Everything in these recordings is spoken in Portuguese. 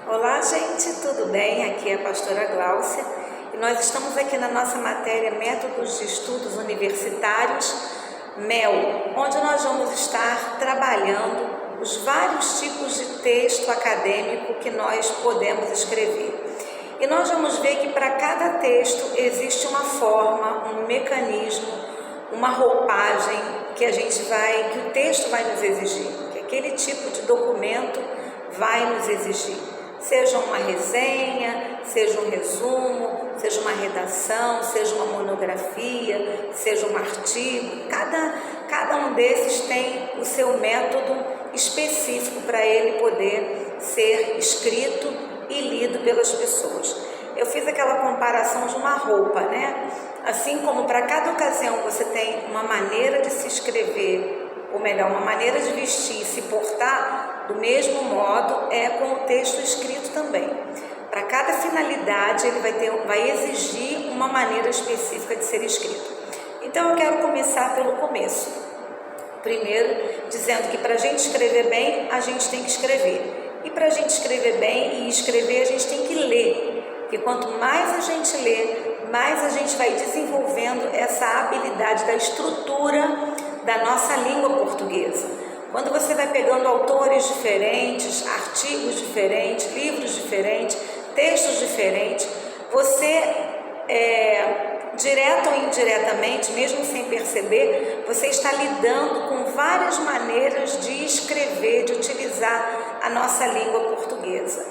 Olá, gente, tudo bem? Aqui é a pastora Gláucia e nós estamos aqui na nossa matéria Métodos de Estudos Universitários, MEL, onde nós vamos estar trabalhando os vários tipos de texto acadêmico que nós podemos escrever. E nós vamos ver que para cada texto existe uma forma, um mecanismo, uma roupagem que que o texto vai nos exigir, que aquele tipo de documento vai nos exigir. Seja uma resenha, seja um resumo, seja uma redação, seja uma monografia, seja um artigo. Cada um desses tem o seu método específico para ele poder ser escrito e lido pelas pessoas. Eu fiz aquela comparação de uma roupa, né? Assim como para cada ocasião você tem uma maneira de se escrever, ou melhor, uma maneira de vestir e se portar, do mesmo modo é com o texto escrito também. Para cada finalidade ele vai exigir uma maneira específica de ser escrito. Então eu quero começar pelo começo. Primeiro, dizendo que para a gente escrever bem, a gente tem que escrever. E para a gente escrever bem e escrever, a gente tem que ler. Porque quanto mais a gente lê, mais a gente vai desenvolvendo essa habilidade da estrutura da nossa língua portuguesa. Quando você vai pegando autores diferentes, artigos diferentes, livros diferentes, textos diferentes, você, direto ou indiretamente, mesmo sem perceber, você está lidando com várias maneiras de escrever, de utilizar a nossa língua portuguesa.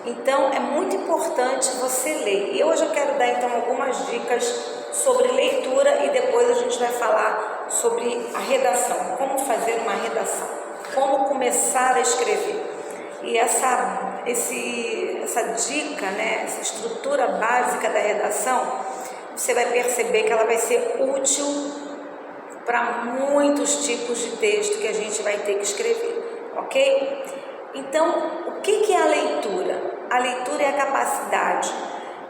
Então, é muito importante você ler. E hoje eu quero dar então algumas dicas sobre leitura e depois a gente vai falar sobre a redação, como fazer uma redação, como começar a escrever. E essa dica, né, essa estrutura básica da redação, você vai perceber que ela vai ser útil para muitos tipos de texto que a gente vai ter que escrever, ok? Então, o que é a leitura? A leitura é a capacidade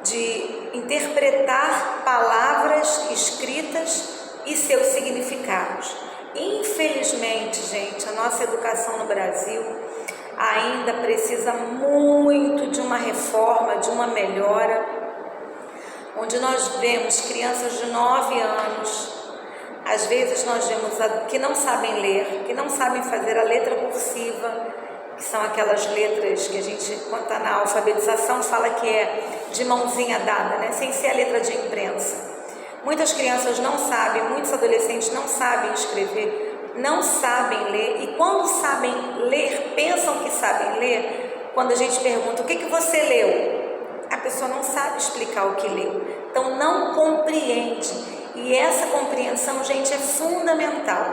de interpretar palavras escritas e seus significados. Infelizmente, gente, a nossa educação no Brasil ainda precisa muito de uma reforma, de uma melhora, onde nós vemos crianças de 9 anos, às vezes nós vemos que não sabem ler, que não sabem fazer a letra cursiva, que são aquelas letras que a gente, quando está na alfabetização, fala que é de mãozinha dada, né? Sem ser a letra de imprensa. Muitas crianças não sabem, muitos adolescentes não sabem escrever, não sabem ler, e quando sabem ler, pensam que sabem ler, quando a gente pergunta, o que você leu? A pessoa não sabe explicar o que leu, então não compreende, e essa compreensão, gente, é fundamental.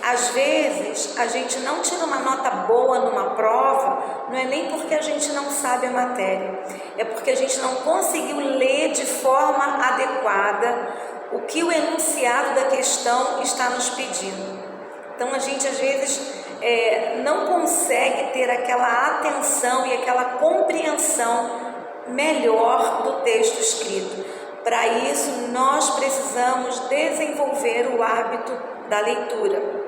Às vezes, a gente não tira uma nota boa numa prova, não é nem porque a gente não sabe a matéria, é porque a gente não conseguiu ler de forma adequada o que o enunciado da questão está nos pedindo. Então, a gente, às vezes, não consegue ter aquela atenção e aquela compreensão melhor do texto escrito. Para isso, nós precisamos desenvolver o hábito da leitura.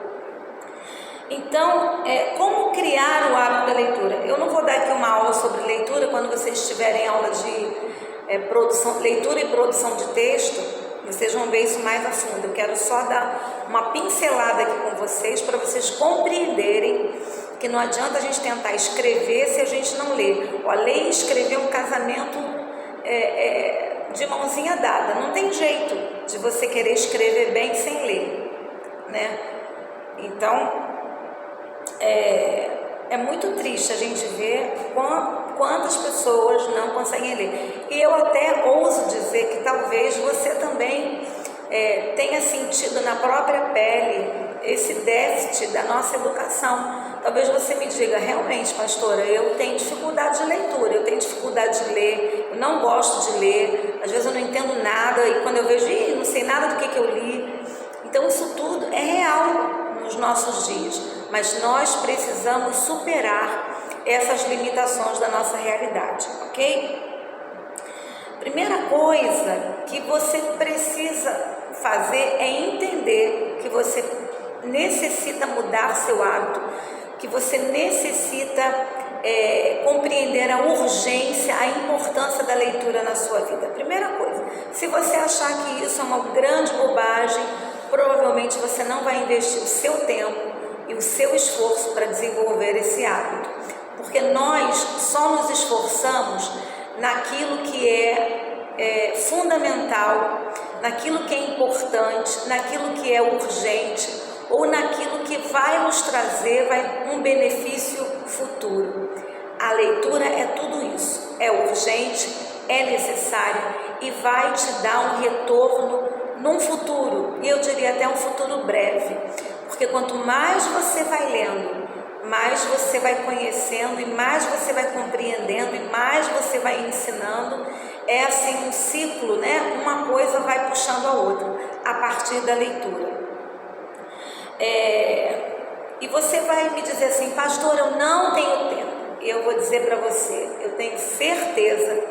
Então, como criar o hábito da leitura? Eu não vou dar aqui uma aula sobre leitura. Quando vocês tiverem aula de leitura e produção de texto, vocês vão ver isso mais a fundo. Eu quero só dar uma pincelada aqui com vocês para vocês compreenderem que não adianta a gente tentar escrever se a gente não lê. Ler e escrever é um casamento de mãozinha dada. Não tem jeito de você querer escrever bem sem ler, né? Então, é muito triste a gente ver quantas pessoas não conseguem ler. E eu até ouso dizer que talvez você também tenha sentido na própria pele esse déficit da nossa educação. Talvez você me diga, realmente, pastora, eu tenho dificuldade de leitura, eu tenho dificuldade de ler, eu não gosto de ler, às vezes eu não entendo nada, e quando eu vejo, não sei nada do que eu li. Então isso tudo é real nos nossos dias, mas nós precisamos superar essas limitações da nossa realidade, ok? Primeira coisa que você precisa fazer é entender que você necessita mudar seu hábito, que você necessita compreender a urgência, a importância da leitura na sua vida. Primeira coisa, se você achar que isso é uma grande bobagem, provavelmente você não vai investir o seu tempo e o seu esforço para desenvolver esse hábito, porque nós só nos esforçamos naquilo que é fundamental, naquilo que é importante, naquilo que é urgente ou naquilo que vai nos trazer um benefício futuro. A leitura é tudo isso, é urgente, é necessário e vai te dar um retorno num futuro, e eu diria até um futuro breve, porque quanto mais você vai lendo, mais você vai conhecendo e mais você vai compreendendo e mais você vai ensinando. É assim um ciclo, né? Uma coisa vai puxando a outra a partir da leitura. E você vai me dizer assim, pastor, eu não tenho tempo. E eu vou dizer para você, eu tenho certeza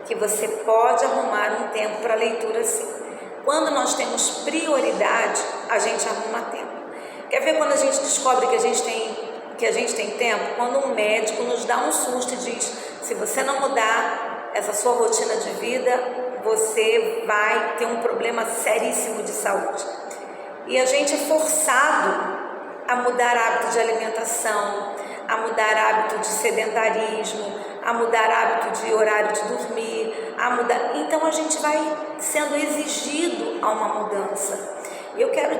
que você pode arrumar um tempo para leitura sim. Quando nós temos prioridade, a gente arruma tempo. Quer ver quando a gente descobre que a gente tem tempo? Quando um médico nos dá um susto e diz, se você não mudar essa sua rotina de vida, você vai ter um problema seríssimo de saúde. E a gente é forçado a mudar hábito de alimentação, a mudar hábito de sedentarismo, a mudar hábito de horário de dormir, então a gente vai sendo exigido a uma mudança. Eu quero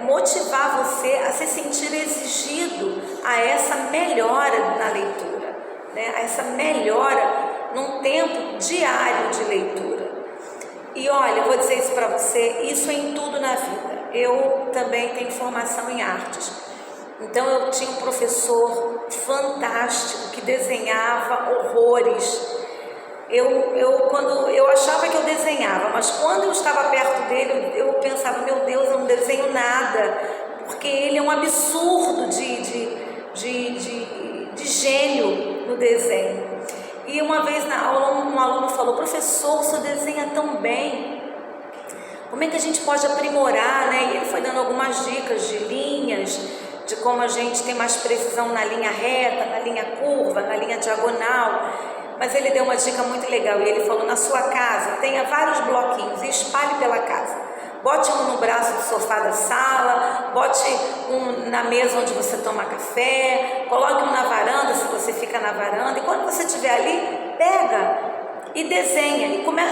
motivar você a se sentir exigido a essa melhora na leitura, né? A essa melhora num tempo diário de leitura. E olha, eu vou dizer isso para você, isso é em tudo na vida. Eu também tenho formação em artes. Então eu tinha um professor fantástico que desenhava horrores. Quando eu achava que eu desenhava, mas quando eu estava perto dele, eu pensava, meu Deus, eu não desenho nada, porque ele é um absurdo de gênio no desenho. E uma vez na aula um aluno falou, professor, o senhor desenha tão bem, como é que a gente pode aprimorar, né? E ele foi dando algumas dicas de linhas, de como a gente tem mais precisão na linha reta, na linha curva, na linha diagonal. Mas ele deu uma dica muito legal e ele falou, na sua casa tenha vários bloquinhos e espalhe pela casa. Bote um no braço do sofá da sala, bote um na mesa onde você toma café, coloque um na varanda se você fica na varanda, e quando você estiver ali, pega e desenha.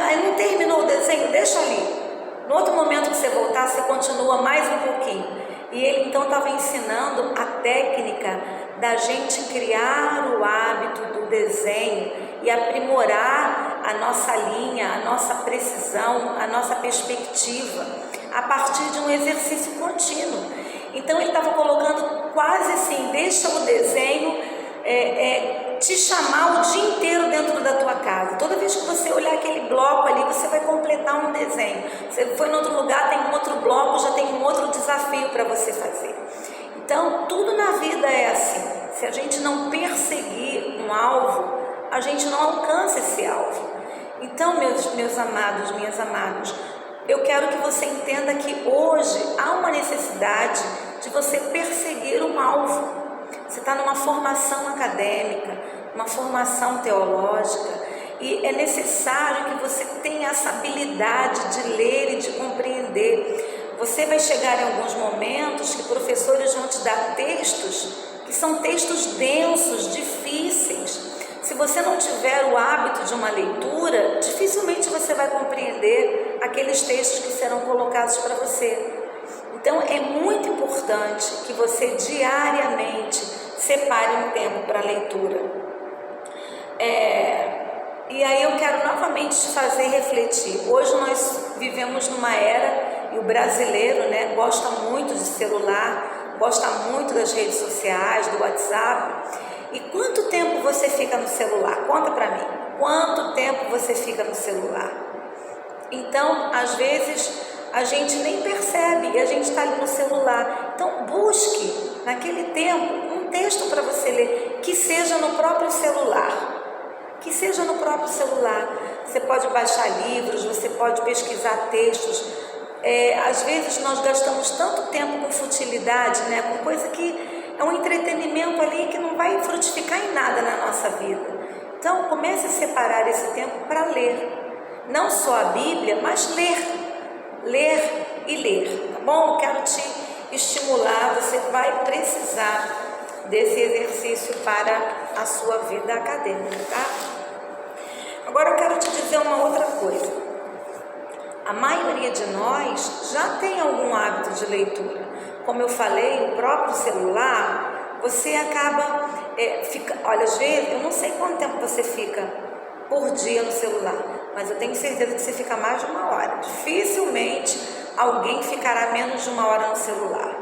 Aí não terminou o desenho, deixa ali. No outro momento que você voltar, você continua mais um pouquinho. E ele então estava ensinando a técnica da gente criar o hábito do desenho e aprimorar a nossa linha, a nossa precisão, a nossa perspectiva a partir de um exercício contínuo. Então ele estava colocando quase assim, deixa o desenho te chamar o dia inteiro dentro da tua casa. Toda vez que você olhar aquele bloco ali, você vai completar um desenho. Você foi em outro lugar, tem um outro bloco, já tem um outro desafio para você fazer. Então, tudo na vida é assim. Se a gente não perseguir um alvo, a gente não alcança esse alvo. Então, meus amados, minhas amadas, eu quero que você entenda que hoje há uma necessidade de você perseguir um alvo. Você está numa formação acadêmica, uma formação teológica, e é necessário que você tenha essa habilidade de ler e de compreender. Você vai chegar em alguns momentos que professores vão te dar textos que são textos densos, difíceis. Se você não tiver o hábito de uma leitura, dificilmente você vai compreender aqueles textos que serão colocados para você. Então é muito importante que você diariamente separe um tempo para leitura. E aí eu quero novamente te fazer refletir. Hoje nós vivemos numa era, e o brasileiro, né, gosta muito de celular, gosta muito das redes sociais, do WhatsApp. E quanto tempo você fica no celular? Conta para mim. Quanto tempo você fica no celular? Então, às vezes, a gente nem percebe e a gente está ali no celular. Então, busque, naquele tempo, um texto para você ler, que seja no próprio celular. Que seja no próprio celular. Você pode baixar livros, você pode pesquisar textos. Às vezes, nós gastamos tanto tempo com futilidade, né? Com coisa que é um entretenimento tempo ali que não vai frutificar em nada na nossa vida. Então, comece a separar esse tempo para ler. Não só a Bíblia, mas ler. Ler e ler, tá bom? Quero te estimular, você vai precisar desse exercício para a sua vida acadêmica, tá? Agora eu quero te dizer uma outra coisa. A maioria de nós já tem algum hábito de leitura. Como eu falei, o próprio celular, você acaba, olha, às vezes, eu não sei quanto tempo você fica por dia no celular, mas eu tenho certeza que você fica mais de 1 hora. Dificilmente alguém ficará menos de 1 hora no celular,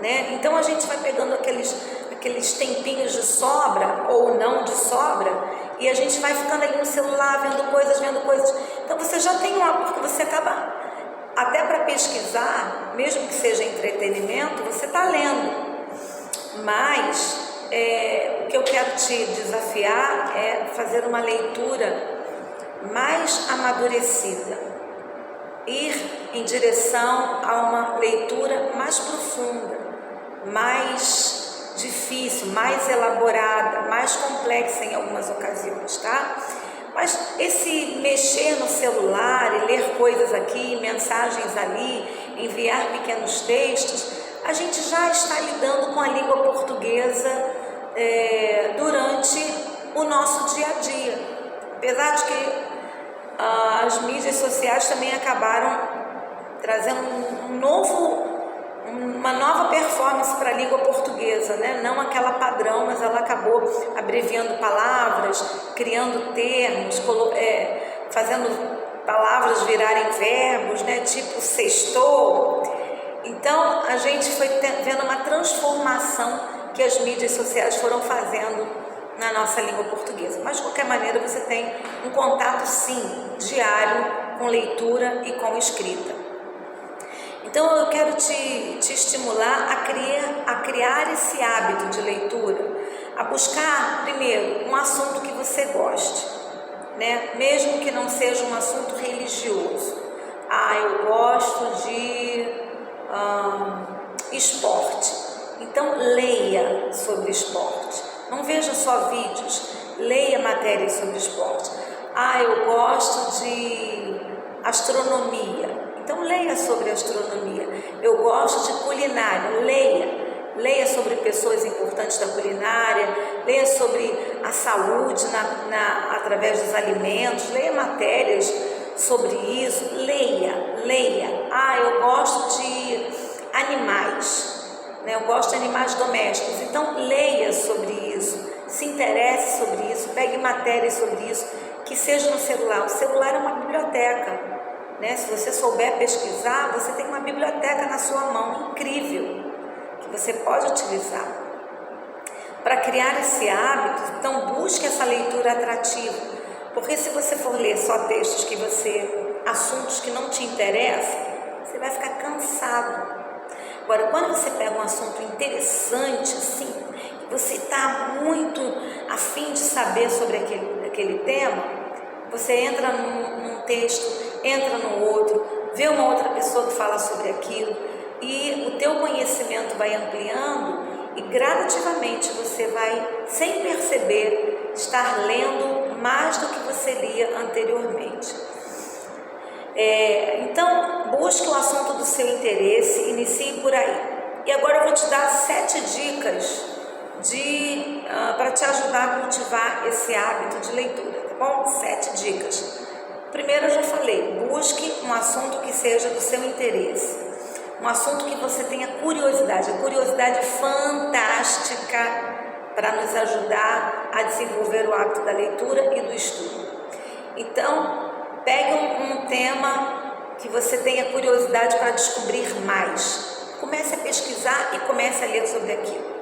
né? Então a gente vai pegando aqueles tempinhos de sobra ou não de sobra e a gente vai ficando ali no celular vendo coisas. Então você já tem porque você acaba, até para pesquisar, mesmo que seja entretenimento, você está lendo. Mas o que eu quero te desafiar é fazer uma leitura mais amadurecida, ir em direção a uma leitura mais profunda, mais difícil, mais elaborada, mais complexa em algumas ocasiões, tá? Mas esse mexer no celular e ler coisas aqui, mensagens ali, enviar pequenos textos, a gente já está lidando com a língua portuguesa durante o nosso dia a dia. Apesar de que as mídias sociais também acabaram trazendo uma nova performance para a língua portuguesa, né? Não aquela padrão, mas ela acabou abreviando palavras, criando termos, fazendo palavras virarem verbos, né? Tipo sextou. Então a gente foi vendo uma transformação que as mídias sociais foram fazendo na nossa língua portuguesa. Mas de qualquer maneira você tem um contato sim, diário, com leitura e com escrita. Então eu quero te estimular a criar esse hábito de leitura, a buscar primeiro um assunto que você goste, né? Mesmo que não seja um assunto religioso. Eu gosto de esporte, então leia sobre esporte, não veja só vídeos, leia matérias sobre esporte. Eu gosto de astronomia, então leia sobre astronomia. Eu gosto de culinária, leia sobre pessoas importantes da culinária, leia sobre a saúde através dos alimentos, leia matérias sobre isso, leia. Eu gosto de animais, né? Eu gosto de animais domésticos, então leia sobre isso, se interesse sobre isso, pegue matérias sobre isso, que seja no celular. O celular é uma biblioteca, né? Se você souber pesquisar, você tem uma biblioteca na sua mão, incrível, que você pode utilizar. Para criar esse hábito, então busque essa leitura atrativa, porque se você for ler só textos assuntos que não te interessam, você vai ficar cansado. Agora, quando você pega um assunto interessante, assim, que você está muito a fim de saber sobre aquele tema, você entra num texto, entra no outro, vê uma outra pessoa que fala sobre aquilo, e o teu conhecimento vai ampliando e gradativamente você vai, sem perceber, estar lendo mais do que você lia anteriormente. Então, busque o assunto do seu interesse, inicie por aí. E agora eu vou te dar 7 dicas para te ajudar a cultivar esse hábito de leitura, tá bom? 7 dicas. Primeiro eu já falei, busque um assunto que seja do seu interesse, um assunto que você tenha curiosidade. A curiosidade é fantástica para nos ajudar a desenvolver o hábito da leitura e do estudo. Então, pegue um tema que você tenha curiosidade para descobrir mais. Comece a pesquisar e comece a ler sobre aquilo.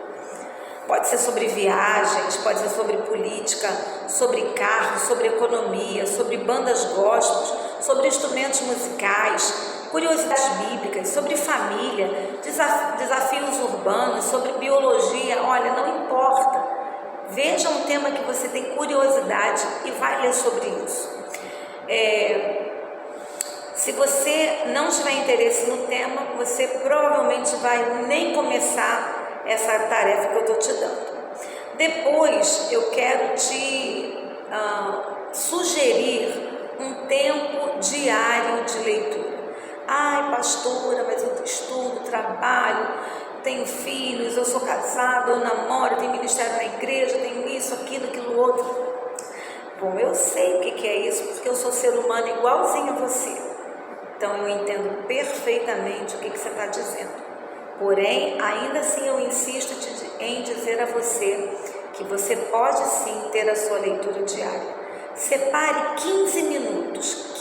Pode ser sobre viagens, pode ser sobre política, sobre carros, sobre economia, sobre bandas gospels, sobre instrumentos musicais, curiosidades bíblicas, sobre família, desafios urbanos, sobre biologia. Olha, não importa. Veja um tema que você tem curiosidade e vai ler sobre isso. Se você não tiver interesse no tema, você provavelmente vai nem começar essa tarefa que eu estou te dando. Depois eu quero te sugerir um tempo diário de leitura. Ai, pastora, mas eu estudo, trabalho, tenho filhos, eu sou casada, eu namoro, tenho ministério na igreja, tenho isso, aquilo outro. Bom, eu sei o que é isso, porque eu sou ser humano igualzinho a você. Então eu entendo perfeitamente o que você está dizendo. Porém, ainda assim eu insisto em dizer a você que você pode sim ter a sua leitura diária. Separe 15 minutos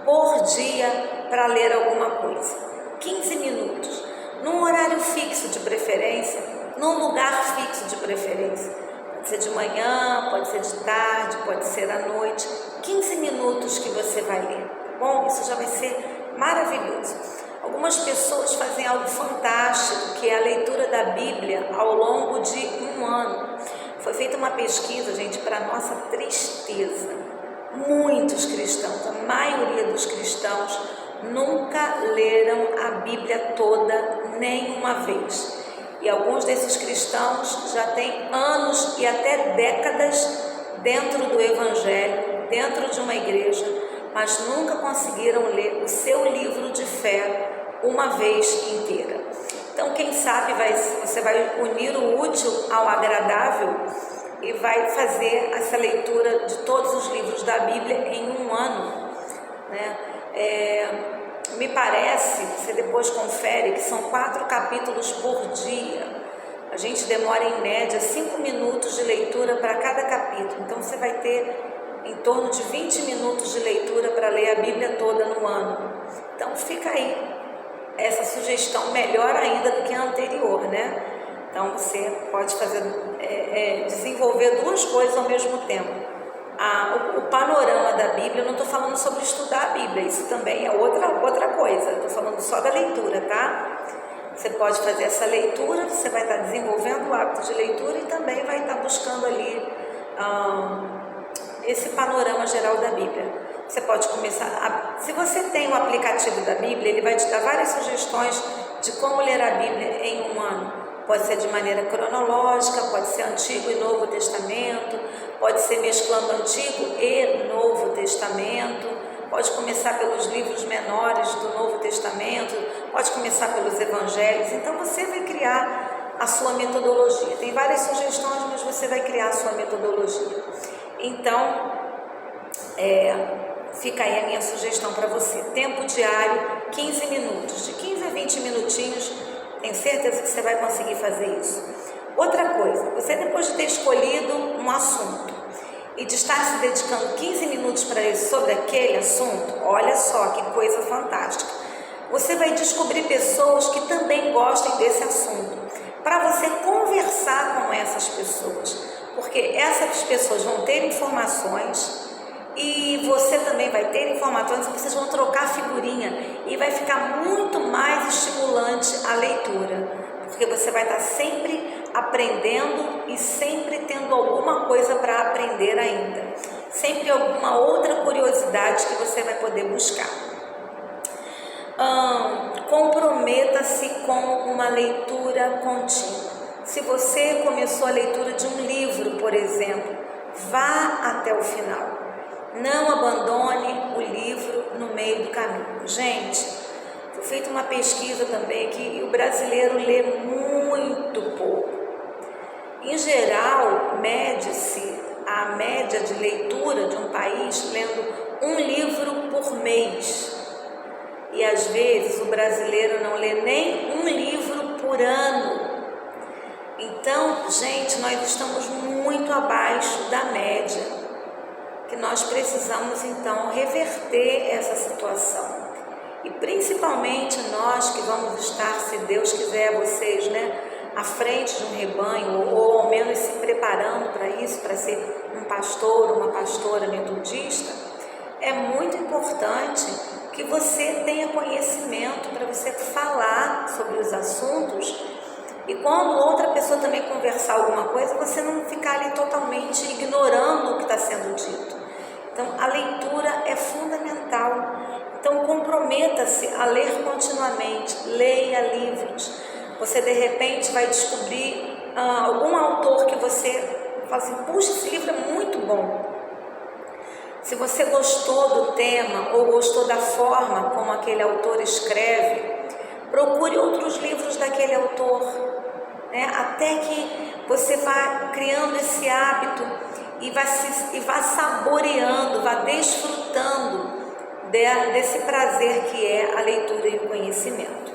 por dia para ler alguma coisa. 15 minutos, num horário fixo de preferência, num lugar fixo de preferência. Pode ser de manhã, pode ser de tarde, pode ser à noite. 15 minutos que você vai ler, tá bom? Isso já vai ser maravilhoso. Algumas pessoas fazem algo fantástico, que é a leitura da Bíblia ao longo de um ano. Foi feita uma pesquisa, gente, para nossa tristeza. Muitos cristãos, a maioria dos cristãos, nunca leram a Bíblia toda nenhuma vez. E alguns desses cristãos já têm anos e até décadas dentro do Evangelho, dentro de uma igreja, mas nunca conseguiram ler o seu livro de fé uma vez inteira. Então, quem sabe você vai unir o útil ao agradável e vai fazer essa leitura de todos os livros da Bíblia em um ano, né? Me parece, você depois confere, que são 4 capítulos por dia. A gente demora em média 5 minutos de leitura para cada capítulo. Então você vai ter em torno de 20 minutos de leitura para ler a Bíblia toda no ano. Então fica aí essa sugestão, melhor ainda do que a anterior, né? Então você pode fazer, desenvolver 2 coisas ao mesmo tempo. O panorama da Bíblia, eu não estou falando sobre estudar a Bíblia, isso também é outra coisa, estou falando só da leitura, tá? Você pode fazer essa leitura, você vai estar desenvolvendo o hábito de leitura e também vai estar buscando ali esse panorama geral da Bíblia. Você pode começar, se você tem o aplicativo da Bíblia, ele vai te dar várias sugestões de como ler a Bíblia em um ano. Pode ser de maneira cronológica, pode ser Antigo e Novo Testamento, pode ser mesclando Antigo e Novo Testamento, pode começar pelos livros menores do Novo Testamento, pode começar pelos Evangelhos. Então você vai criar a sua metodologia. Tem várias sugestões, mas você vai criar a sua metodologia. Então, fica aí a minha sugestão para você. Tempo diário, 15 minutos, de 15 a 20 minutinhos. Tenho certeza que você vai conseguir fazer isso. Outra coisa, você depois de ter escolhido um assunto e de estar se dedicando 15 minutos para ler sobre aquele assunto, olha só que coisa fantástica. Você vai descobrir pessoas que também gostem desse assunto, para você conversar com essas pessoas, porque essas pessoas vão ter informações e você também vai ter informações, vocês vão trocar figurinha e vai ficar muito mais estimulante a leitura, porque você vai estar sempre aprendendo e sempre tendo alguma coisa para aprender ainda, sempre alguma outra curiosidade que você vai poder buscar. Comprometa-se com uma leitura contínua. Se você começou a leitura de um livro, por exemplo, vá até o final. Não abandone o livro no meio do caminho. Gente, foi feita uma pesquisa também que o brasileiro lê muito pouco. Em geral, mede-se a média de leitura de um país lendo um livro por mês. E às vezes o brasileiro não lê nem um livro por ano. Então, gente, nós estamos muito abaixo da média, que nós precisamos então reverter essa situação. E principalmente nós que vamos estar, se Deus quiser, vocês, à frente de um rebanho, ou ao menos se preparando para isso, para ser um pastor ou uma pastora metodista, é muito importante que você tenha conhecimento para você falar sobre os assuntos. E quando outra pessoa também conversar alguma coisa, você não ficar ali totalmente ignorando o que está sendo dito. Então, a leitura é fundamental. Então, comprometa-se a ler continuamente, leia livros. Você, de repente, vai descobrir algum autor que você fala assim, puxa, esse livro é muito bom. Se você gostou do tema ou gostou da forma como aquele autor escreve, procure outros livros daquele autor, né? Até que você vá criando esse hábito e vá saboreando, vá desfrutando desse prazer que é a leitura e o conhecimento.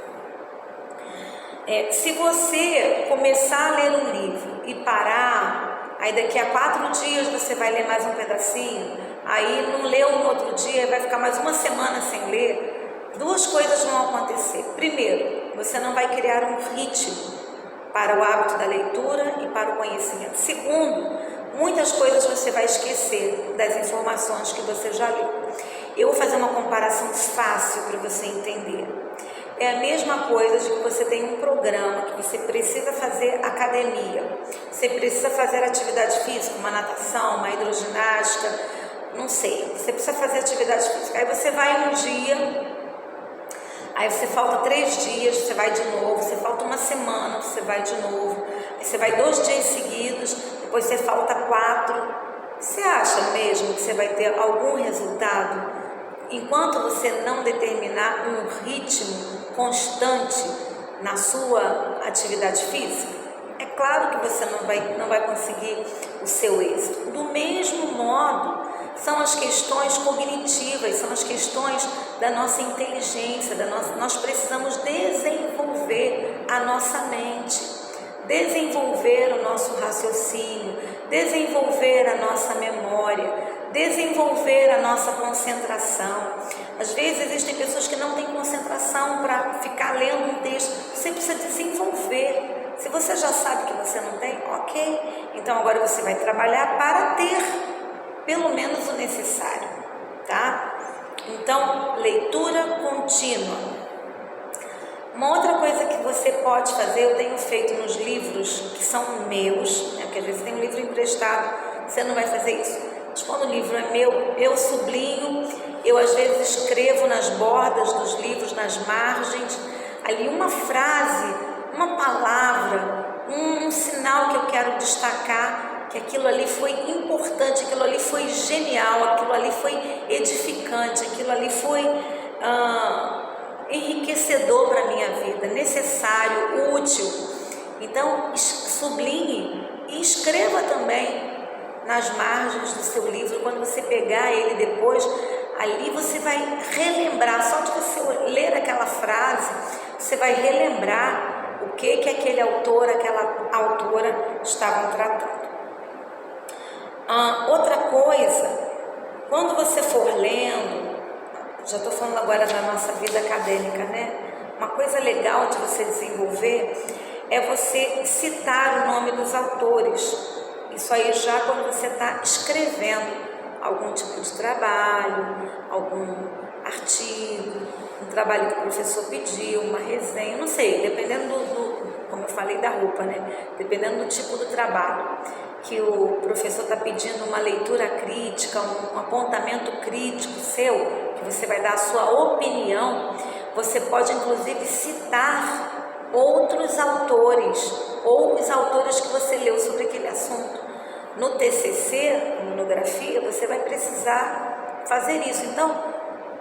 Se você começar a ler um livro e parar, aí daqui a 4 dias você vai ler mais um pedacinho, aí não leu no outro dia, vai ficar mais uma semana sem ler, 2 coisas vão acontecer. Primeiro, você não vai criar um ritmo para o hábito da leitura e para o conhecimento. Segundo, muitas coisas você vai esquecer das informações que você já leu. Eu vou fazer uma comparação fácil para você entender. É a mesma coisa de que você tem um programa que você precisa fazer academia, você precisa fazer atividade física, uma natação, uma hidroginástica, não sei, você precisa fazer atividade física. Aí você vai um dia, aí você falta 3 dias, você vai de novo, você falta uma semana, você vai de novo, aí você vai 2 dias seguidos, depois você falta 4. Você acha mesmo que você vai ter algum resultado enquanto você não determinar um ritmo constante na sua atividade física? É claro que você não vai conseguir o seu êxito. Do mesmo modo, são as questões cognitivas, são as questões da nossa inteligência, nós precisamos desenvolver a nossa mente, desenvolver o nosso raciocínio, desenvolver a nossa memória, desenvolver a nossa concentração. Às vezes existem pessoas que não têm concentração para ficar lendo um texto. Você precisa desenvolver. Se você já sabe que você não tem, ok. Então agora você vai trabalhar para ter pelo menos o necessário, tá? Então, leitura contínua. Uma outra coisa que você pode fazer, eu tenho feito nos livros que são meus, né? Porque às vezes tem um livro emprestado, você não vai fazer isso. Mas quando o livro é meu, eu sublinho, eu às vezes escrevo nas bordas dos livros, nas margens, ali uma frase, uma palavra, um sinal que eu quero destacar, que aquilo ali foi importante, aquilo ali foi genial, aquilo ali foi edificante, aquilo ali foi enriquecedor para a minha vida, necessário, útil. Então, sublinhe e escreva também nas margens do seu livro. Quando você pegar ele depois, ali você vai relembrar, só de você ler aquela frase, você vai relembrar o que aquele autor, aquela autora estavam tratando. Outra coisa, quando você for lendo, já estou falando agora da nossa vida acadêmica, né? Uma coisa legal de você desenvolver é você citar o nome dos autores. Isso aí já quando você está escrevendo algum tipo de trabalho, algum artigo, um trabalho que o professor pediu, uma resenha, não sei, dependendo como eu falei da roupa, né? Dependendo do tipo do trabalho que o professor está pedindo, uma leitura crítica, um apontamento crítico seu, que você vai dar a sua opinião, você pode inclusive citar outros autores ou os autores que você leu sobre aquele assunto. No TCC, monografia, você vai precisar fazer isso. Então,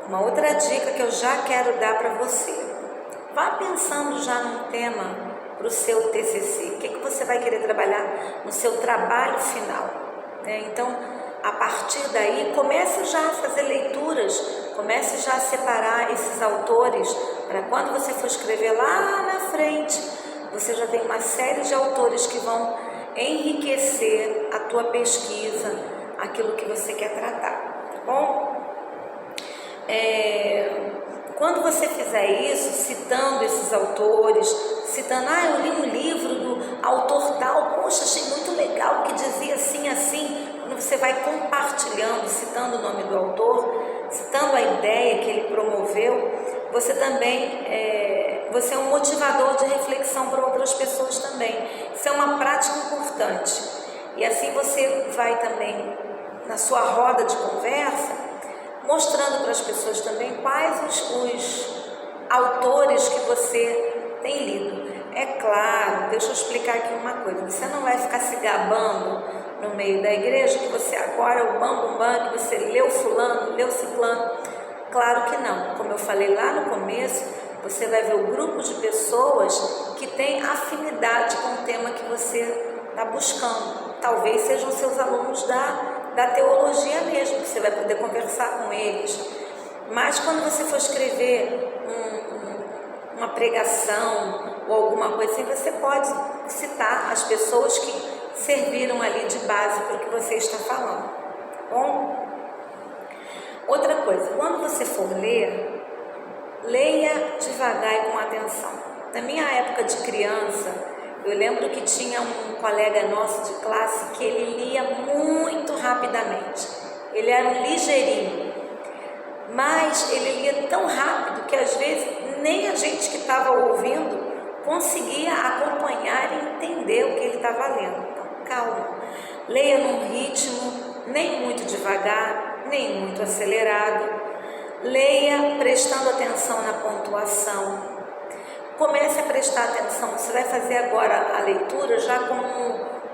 uma outra dica que eu já quero dar para você, vá pensando já num tema para o seu TCC, o que você vai querer trabalhar no seu trabalho final, né? Então, a partir daí, comece já a fazer leituras, comece já a separar esses autores, para quando você for escrever lá na frente, você já tem uma série de autores que vão enriquecer a tua pesquisa, aquilo que você quer tratar, tá bom? Quando você fizer isso, citando esses autores, citando, eu li um livro do autor tal, poxa, achei muito legal, que dizia assim, assim. Quando você vai compartilhando, citando o nome do autor, citando a ideia que ele promoveu, você também, você é um motivador de reflexão para outras pessoas também. Isso é uma prática importante. E assim você vai também, na sua roda de conversa, mostrando para as pessoas também quais os autores que você tem lido. é claro, deixa eu explicar aqui uma coisa, você não vai ficar se gabando no meio da igreja que você agora é o bam, que você leu fulano, leu ciclano. Claro que não, como eu falei lá no começo, você vai ver o grupo de pessoas que tem afinidade com o tema que você está buscando. Talvez sejam seus alunos da teologia mesmo, que você vai poder conversar com eles. Mas quando você for escrever uma pregação ou alguma coisa assim, você pode citar as pessoas que serviram ali de base para o que você está falando. Bom? Outra coisa, quando você for ler, leia devagar e com atenção. Na minha época de criança, eu lembro que tinha um colega nosso de classe que ele lia muito rapidamente. Ele era um ligeirinho, mas ele lia tão rápido que às vezes nem a gente que estava ouvindo conseguia acompanhar e entender o que ele estava lendo. Então, calma, leia num ritmo nem muito devagar, nem muito acelerado. Leia prestando atenção na pontuação. Comece a prestar atenção. Você vai fazer agora a leitura já como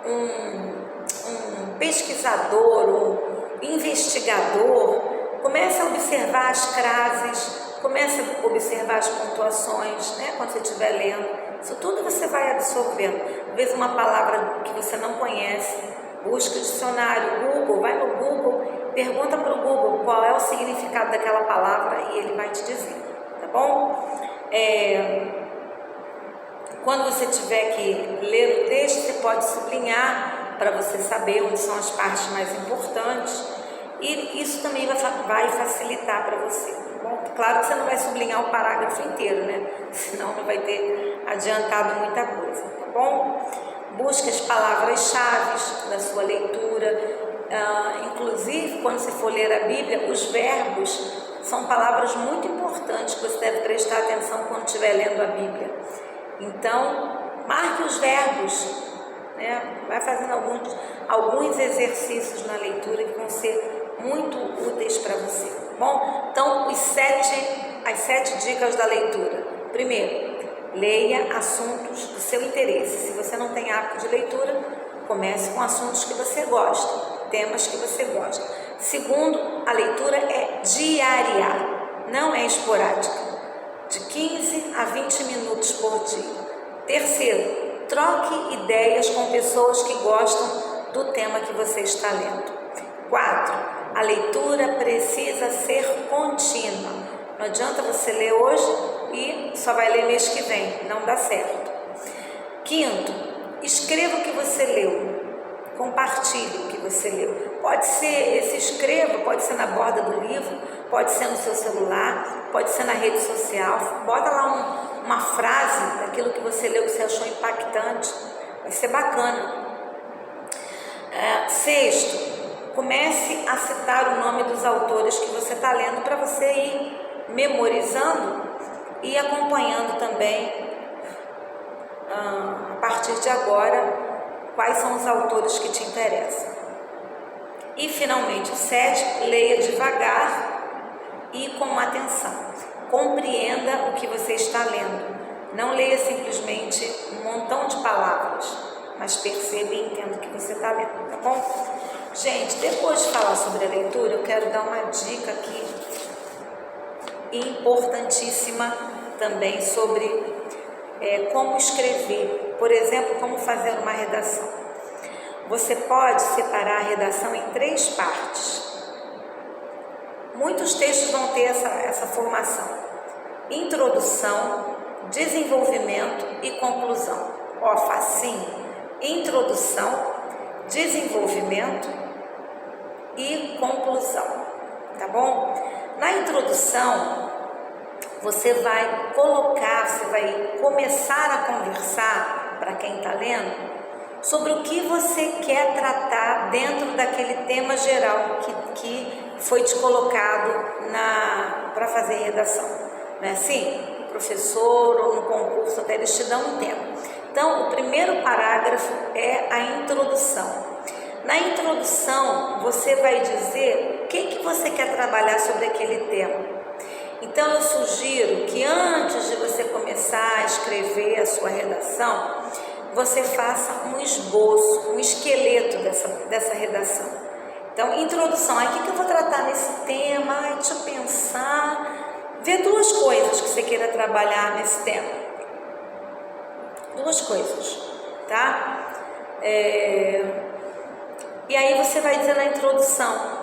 um pesquisador, um investigador. Comece a observar as frases, comece a observar as pontuações, né, quando você estiver lendo. Isso tudo você vai absorvendo. Às vezes uma palavra que você não conhece, busca o dicionário, Google, vai no Google, pergunta para o Google qual é o significado daquela palavra e ele vai te dizer, tá bom? Quando você tiver que ler o texto, você pode sublinhar para você saber onde são as partes mais importantes e isso também vai facilitar para você, tá bom? Claro que você não vai sublinhar o parágrafo inteiro, né? Senão não vai ter adiantado muita coisa, tá bom? Busque as palavras-chave da sua leitura, inclusive quando você for ler a Bíblia, os verbos são palavras muito importantes que você deve prestar atenção quando estiver lendo a Bíblia. Então, marque os verbos, né? Vai fazendo alguns exercícios na leitura que vão ser muito úteis para você, tá bom? Então, as 7 dicas da leitura. Primeiro, leia assuntos do seu interesse. Se você não tem hábito de leitura, comece com assuntos que você gosta, temas que você gosta. Segundo, a leitura é diária, não é esporádica, de 15 a 20 minutos por dia. Terceiro, troque ideias com pessoas que gostam do tema que você está lendo. 4, a leitura precisa ser contínua. Não adianta você ler hoje e só vai ler mês que vem, não dá certo. Quinto, escreva o que você leu, compartilhe o que você leu. Pode ser, esse escreva, pode ser na borda do livro, pode ser no seu celular, pode ser na rede social. Bota lá uma frase daquilo que você leu que você achou impactante, vai ser bacana. Sexto, comece a citar o nome dos autores que você está lendo para você ir memorizando e acompanhando também a partir de agora quais são os autores que te interessam. E finalmente, o 7, leia devagar e com atenção. Compreenda o que você está lendo. Não leia simplesmente um montão de palavras, mas perceba e entenda o que você está lendo, tá bom? Gente, depois de falar sobre a leitura, eu quero dar uma dica aqui importantíssima também sobre como escrever. Por exemplo, como fazer uma redação. Você pode separar a redação em 3 partes. Muitos textos vão ter essa formação: introdução, desenvolvimento e conclusão. Ó, facinho. Introdução, desenvolvimento e conclusão, tá bom? Na introdução, você vai começar a conversar, para quem está lendo, sobre o que você quer tratar dentro daquele tema geral que foi te colocado para fazer redação. Não é assim? O professor ou no concurso até eles te dão um tema. Então, o primeiro parágrafo é a introdução. Na introdução, você vai dizer o que você quer trabalhar sobre aquele tema. Então eu sugiro que antes de você começar a escrever a sua redação, você faça um esboço, um esqueleto dessa redação. Então, introdução, aí o que eu vou tratar nesse tema? Deixa eu pensar. Vê duas coisas que você queira trabalhar nesse tema. Duas coisas, tá? E aí você vai dizer na introdução,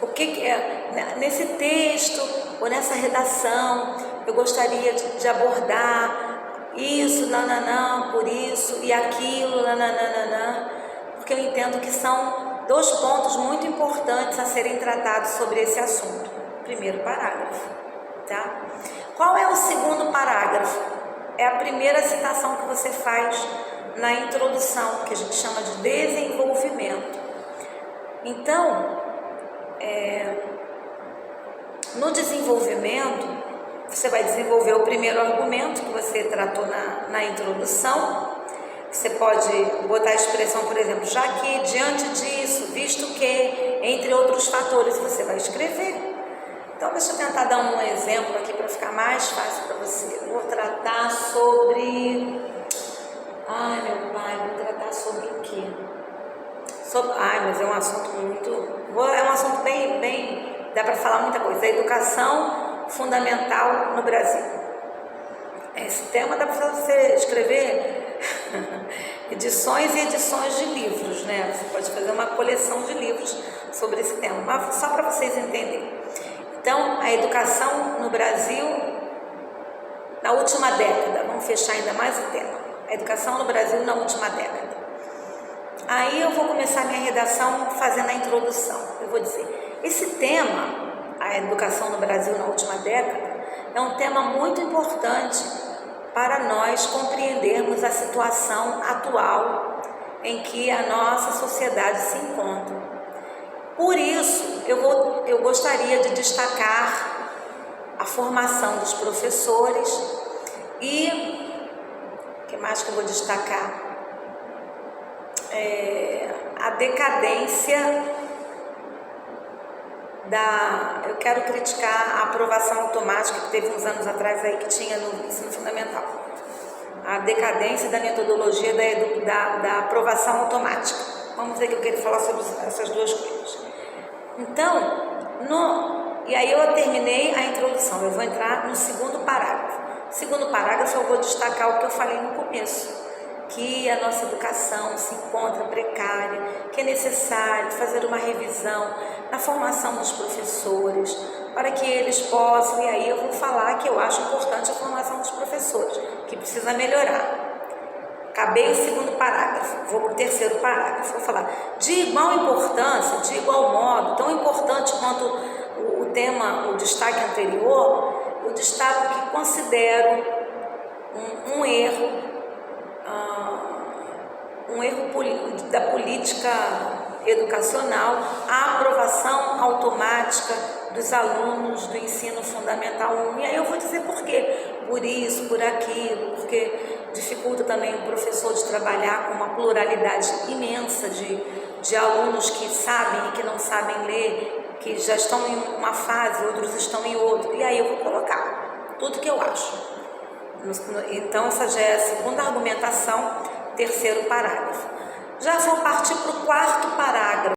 o que é, nesse texto ou nessa redação, eu gostaria de abordar isso, nananã, por isso, e aquilo, nananã, porque eu entendo que são dois pontos muito importantes a serem tratados sobre esse assunto. Primeiro parágrafo, tá? Qual é o segundo parágrafo? É a primeira citação que você faz na introdução, que a gente chama de desenvolvimento. Então, no desenvolvimento, você vai desenvolver o primeiro argumento que você tratou na introdução. Você pode botar a expressão, por exemplo, já que, diante disso, visto que, entre outros fatores, você vai escrever. Então, deixa eu tentar dar um exemplo aqui para ficar mais fácil para você. Vou tratar sobre... Ai, meu pai, vou tratar sobre o quê? Mas é um assunto muito... É um assunto bem... Dá para falar muita coisa. A educação fundamental no Brasil. Esse tema dá para você escrever edições e edições de livros, né? Você pode fazer uma coleção de livros sobre esse tema, mas só para vocês entenderem. Então, a educação no Brasil, na última década, vamos fechar ainda mais o tema. A educação no Brasil na última década. Aí eu vou começar minha redação fazendo a introdução. Eu vou dizer, esse tema, a educação no Brasil na última década, é um tema muito importante para nós compreendermos a situação atual em que a nossa sociedade se encontra. Por isso, eu gostaria de destacar a formação dos professores e, o que mais que eu vou destacar? A decadência eu quero criticar a aprovação automática que teve uns anos atrás aí que tinha no ensino fundamental. A decadência da metodologia da aprovação automática. Vamos dizer que eu quero falar sobre essas duas coisas. Então, e aí eu terminei a introdução, eu vou entrar no segundo parágrafo. No segundo parágrafo eu vou destacar o que eu falei no começo, que a nossa educação se encontra precária, que é necessário fazer uma revisão na formação dos professores, para que eles possam, e aí eu vou falar que eu acho importante a formação dos professores, que precisa melhorar. Acabei o segundo parágrafo, vou para o terceiro parágrafo, vou falar de igual importância, de igual modo, tão importante quanto o tema, o destaque anterior, eu destaco que considero um erro da política educacional, a aprovação automática dos alunos do ensino fundamental 1. E aí eu vou dizer por quê. Por isso, por aquilo, porque dificulta também o professor de trabalhar com uma pluralidade imensa de alunos que sabem e que não sabem ler, que já estão em uma fase, outros estão em outra. E aí eu vou colocar tudo que eu acho. Então, essa já é a segunda argumentação, terceiro parágrafo. Já vou partir para o quarto parágrafo.